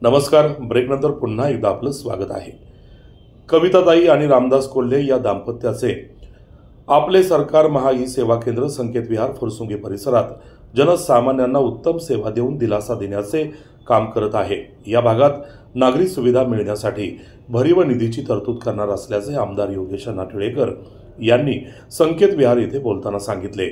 नमस्कार. ब्रेकनंतर पुन्हा एकदा आपलं स्वागत आहे. कविताताई आणि रामदास कोल्हे या दाम्पत्याचे आपले सरकार महा ई सेवा केंद्र संकेत विहार फुरसुंगी परिसरात जनसामान्यांना उत्तम सेवा देऊन दिलासा देण्याचे काम करत आहे. या भागात नागरी सुविधा मिळण्यासाठी भरीव निधीची तरतूद करणार असल्याचे आमदार योगेश टिळेकर यांनी संकेत विहार येथे बोलताना सांगितले.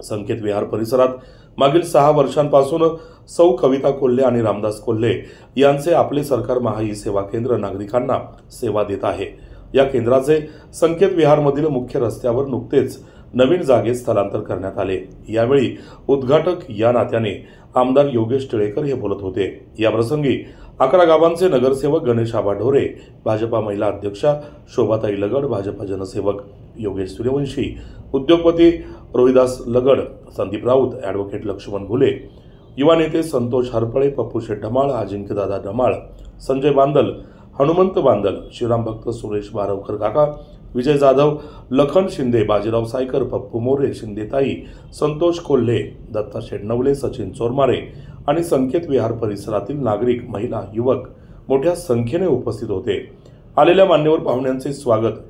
संकेत विहार परिसरात मागील 6 वर्षांपासून सौ कविता कोल्हे आणि रामदास कोल्हे यांचे आपले सरकार महा ई सेवा केंद्र नागरिकांना सेवा देत आहे. या केंद्राचे संकेत विहारमधील मुख्य रस्त्यावर नुकतेच नवीन जागेत स्थलांतर करण्यात आले. यावेळी उद्घाटक या नात्याने आमदार योगेश टिळेकर हे बोलत होते. या प्रसंगी 11 गावांचे नगरसेवक गणेश आबा ढोरे, भाजपा महिला अध्यक्षा शोभाताई लगड, भाजपा जनसेवक योगेश सूर्यवंशी, उद्योगपती रोहिदास लगड, संदीप राऊत, ॲडव्होकेट लक्ष्मण घुले, युवा नेते संतोष हरपळे, पप्पू शेठ ढमाळ, अजिंक्यदादा ढमाळ, संजय बांदल, हनुमंत बांदल, श्रीराम भक्त, सुरेश बारवकर काका, विजय जाधव, लखन शिंदे, बाजीराव सायकर, पप्पू मोरे, शिंदेताई, संतोष कोल्हे, दत्ता शेटनवले, सचिन चोरमारे आणि संकेत विहार परिसरातील नागरिक, महिला, युवक मोठ्या संख्येने उपस्थित होते. आलेल्या मान्यवर पाहुण्यांचे स्वागत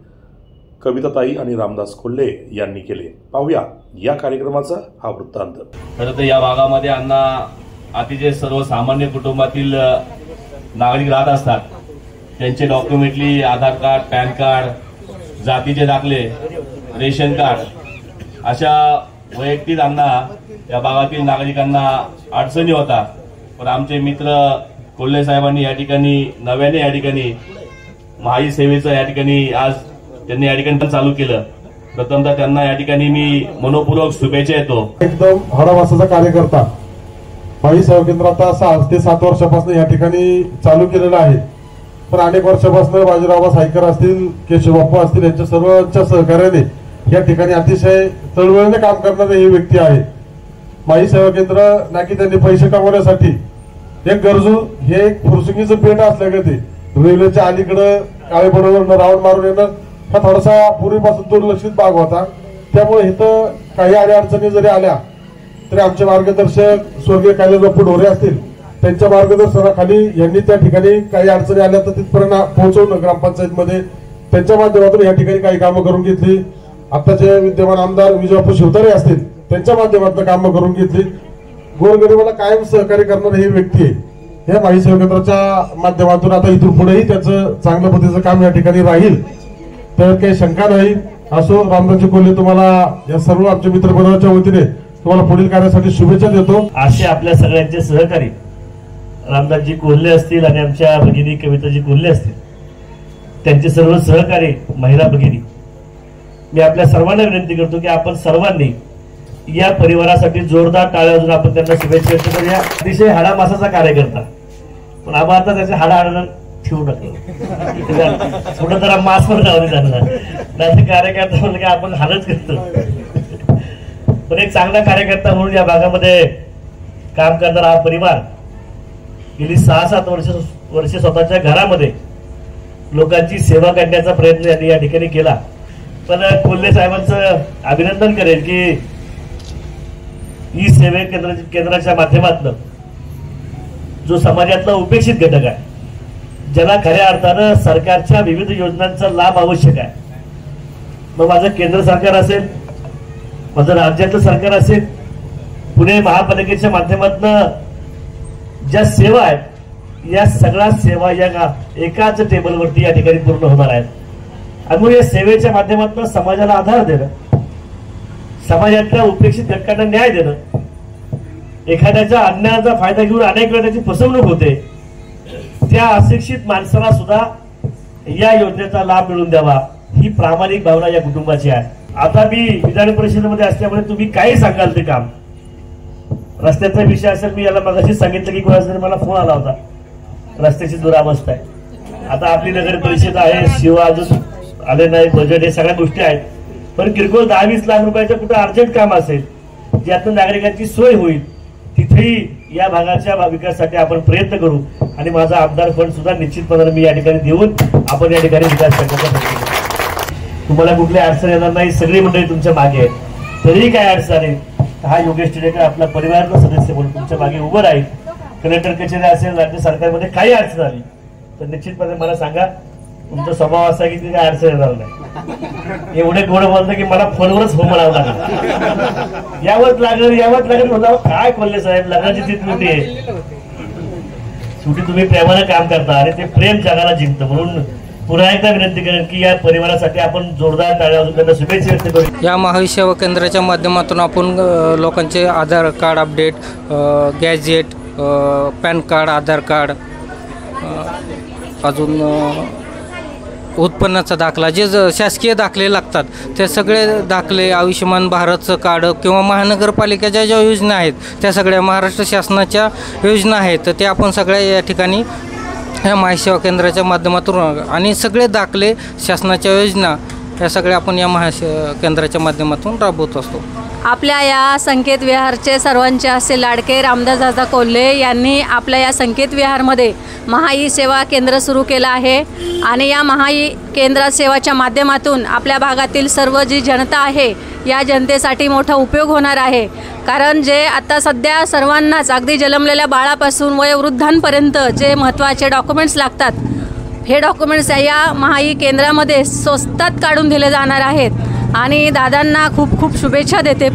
कविताताई आणि रामदास कोल्हे यांनी केले. पाहूया या कार्यक्रमाचा हा वृत्तांत. खरं तर या भागामध्ये अण्णा अतिशय सर्वसामान्य कुटुंबातील नागरिक राहत असतात. त्यांचे डॉक्युमेंटली आधार कार्ड, पॅन कार्ड, जातीचे दाखले, रेशन कार्ड अशा वैयक्तिक अण्णा या भागातील नागरिकांना अडचणी होता. पण आमचे मित्र कोल्हे साहेबांनी या ठिकाणी नव्याने या ठिकाणी महाई सेवेचं या ठिकाणी आज त्यांनी या ठिकाणी चालू केलं. प्रथमतः त्यांना या ठिकाणी मी मनोपूर्वक शुभेच्छा देतो. एकदम हडवासाचा कार्यकर्ता महाई सेवा केंद्र आता 6 ते 7 वर्षापासून या ठिकाणी चालू केलेलं आहे. पण अनेक वर्षापासून बाजीराव सायकर असतील, केशव बाप्पू असतील, यांच्या सर्वांच्या सहकार्याने या ठिकाणी अतिशय तळमळीने काम करणारे ही व्यक्ती आहे. महाई सेवा केंद्र ना की त्यांनी पैसे कमवण्यासाठी एक गरजू हे एक फुरसुंगीचं पेट असल्यागते रेल्वेच्या अलीकडे काळे बरोबर राऊंड मारून येणं हा थोडासा पूर्वीपासून दुर्लक्षित भाग होता. त्यामुळे इथं काही अडचणी जरी आल्या तरी आमचे मार्गदर्शक स्वर्गीय कैलास बापू ढोरे असतील, त्यांच्या मार्गदर्शनाखाली यांनी त्या ठिकाणी काही अडचणी आल्या तर तिथपर्यंत पोहोचवणं ग्रामपंचायतमध्ये त्यांच्या माध्यमातून या ठिकाणी काही कामं करून घेतली. आताचे विद्यमान आमदार विजयबापू शिवतारे असतील, त्यांच्या माध्यमातून कामं करून घेतली. गोरगरिबाला कायम सहकार्य करणारी ही व्यक्ती आहे. या महाई सेवा केंद्राच्या माध्यमातून आता इथून पुढेही त्याचं चांगल्या पद्धतीचं काम या ठिकाणी राहील, तर काही शंका नाही. असो, रामदासजी कोल्हे तुम्हाला या सर्व आमच्या मित्रपरिवाराच्या वतीने तुम्हाला पुढील कार्यासाठी शुभेच्छा देतो. असे आपल्या सगळ्यांचे सहकारी रामदासजी कोल्हे असतील आणि आमच्या भगिनी कविताजी कोल्हे असतील, त्यांचे सर्व सहकारी महिला भगिनी, मी आपल्या सर्वांना विनंती करतो की आपण सर्वांनी या परिवारासाठी जोरदार टाळ्या वाजवून आपण त्यांना शुभेच्छा व्यक्त करूया. अतिशय हाडामासाचा कार्यकर्ता, पण आपण आता त्याचे हाडा ठेवू नका, थोडं जरा मास पण लावले त्यांना, नाही कार्यकर्ता म्हणलं की आपण हालच करतो. पण एक चांगला कार्यकर्ता म्हणून या भागामध्ये काम करणारा हा परिवार गेली 6-7 वर्ष स्वतःच्या घरामध्ये लोकांची सेवा करण्याचा प्रयत्न यांनी या ठिकाणी केला. पण कोल्हे साहेबांचं अभिनंदन करेल की ई सेवे केंद्राच्या माध्यमातून जो समाजातला उपेक्षित घटक आहे, ज्याला खऱ्या अर्थानं सरकारच्या विविध योजनांचा लाभ आवश्यक आहे, मग माझं केंद्र सरकार असेल, माझं राज्यातलं सरकार असेल, पुणे महापालिकेच्या माध्यमातून ज्या सेवा आहेत, या सगळ्या सेवा या एकाच टेबलवरती या ठिकाणी पूर्ण होणार आहेत. आणि मग या सेवेच्या माध्यमातून समाजाला आधार देणं, समाजातल्या उपेक्षित घटकांना न्याय देणं, एखाद्याच्या अन्यायाचा फायदा घेऊन अनेक वेळा त्याची फसवणूक होते, त्या अशिक्षित माणसाला सुद्धा या योजनेचा लाभ मिळवून द्यावा, ही प्रामाणिक भावना या कुटुंबाची आहे. आता मी विधान परिषदेमध्ये असल्यामुळे तुम्ही काही सांगाल ते काम, रस्त्याचा विषय असेल, मी याला मगाशीच सांगितलं की कोणाचा तरी मला फोन आला होता, रस्त्याची दुरावस्था आहे. आता आपली नगर परिषद आहे, शिवा अजून आले नाही, बजेट, हे सगळ्या गोष्टी आहेत. पण किरकोळ 10-20 लाख रुपयाचं कुठं अर्जंट काम असेल, ज्यातून नागरिकांची सोय होईल, तिथेही या भागाच्या विकासासाठी आपण प्रयत्न करू. आणि माझा आमदार फंड सुद्धा निश्चितपणे मी या ठिकाणी देऊन आपण या ठिकाणी विकास करण्याचा प्रयत्न करू. तुम्हाला कुठली अडचण येणार नाही, सगळी मंडळी तुमच्या मागे आहे. तरीही काय अडचण आहे, हा योगेश टिळेकर आपला परिवाराचा सदस्य म्हणून तुमच्या मागे उभं राहील. कलेक्टर कचेरी असेल, राज्य सरकारमध्ये काही अडचण आली तर निश्चितपणे मला सांगा. तुमचा स्वभाव असा की काही अडचण येणार नाही. एवढे गोड बोलतं की मला फोनवरच हो म्हणावं लागेल, यावंच लागेल म्हणा. काय कोल्हे साहेब, लग्नाची ती त्रुटी आहे. शेवटी तुम्ही प्रेमानं काम करता आणि ते प्रेम जगाला जिंकतं. म्हणून पुन्हा एकदा विनंती करेन की या परिवारासाठी आपण जोरदार टाळ्या वाजवून त्यांना शुभेच्छा व्यक्त करू. या महावीर सेवा केंद्राच्या माध्यमातून आपण लोकांचे Aadhaar card update, gazette, PAN card, Aadhaar card, अजून उत्पन्नाचा दाखला, जे शासकीय दाखले लागतात ते सगळे दाखले, आयुष्यमान भारतचं कार्ड किंवा महानगरपालिकेच्या ज्या योजना आहेत त्या सगळ्या महाराष्ट्र शासनाच्या योजना आहेत तर ते आपण सगळ्या या ठिकाणी ह्या महासेवा केंद्राच्या माध्यमातून आणि सगळे दाखले, शासनाच्या योजना या सगळ्या आपण या केंद्राच्या माध्यमातून राबवत असतो. आपल्या या संकेत विहारचे सर्वांचे असे लाडके रामदासदादा कोल्हे यांनी आपल्या या संकेत विहारमध्ये महाई सेवा केंद्र सुरू केलं आहे आणि या महाई केंद्र सेवाच्या माध्यमातून आपल्या भागातील सर्व जी जनता आहे या जनतेसाठी मोठा उपयोग होणार आहे. कारण जे आता सध्या सर्वांनाच अगदी जन्मलेल्या बाळापासून वयोवृद्धांपर्यंत जे महत्त्वाचे डॉक्युमेंट्स लागतात, हे डॉक्युमेंट्स या महाई केंद्रामध्ये स्वस्तात काढून दिले जाणार आहेत आणि दादांना खूप खूप शुभेच्छा देते.